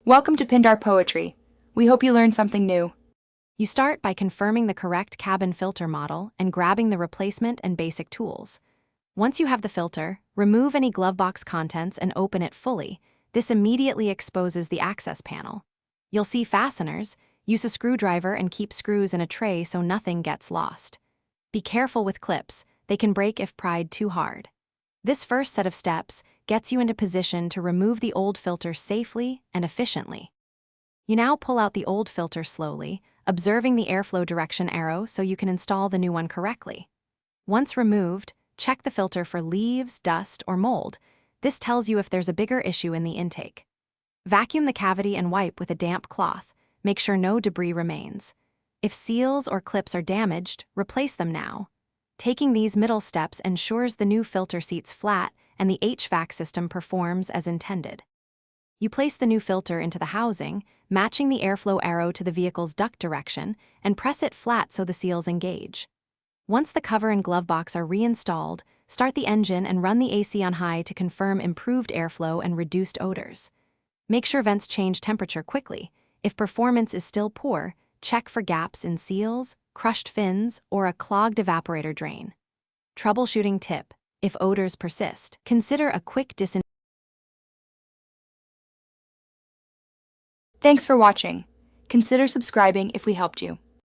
Welcome to Pindar Poetry. We hope you learned something new. You start by confirming the correct cabin filter model and grabbing the replacement and basic tools. Once you have the filter, remove any glove box contents and open it fully. This immediately exposes the access panel. You'll see fasteners. Use a screwdriver and keep screws in a tray so nothing gets lost. Be careful with clips. They can break if pried too hard. This first set of steps gets you into position to remove the old filter safely and efficiently. You now pull out the old filter slowly, observing the airflow direction arrow so you can install the new one correctly. Once removed, check the filter for leaves, dust, or mold. This tells you if there's a bigger issue in the intake. Vacuum the cavity and wipe with a damp cloth. Make sure no debris remains. If seals or clips are damaged, replace them now. Taking these middle steps ensures the new filter seats flat and the HVAC system performs as intended. You place the new filter into the housing, matching the airflow arrow to the vehicle's duct direction, and press it flat so the seals engage. Once the cover and glove box are reinstalled, start the engine and run the AC on high to confirm improved airflow and reduced odors. Make sure vents change temperature quickly. If performance is still poor, check for gaps in seals, crushed fins, or a clogged evaporator drain. Troubleshooting tip: if odors persist, consider a quick disinfection. Thanks for watching. Consider subscribing if we helped you.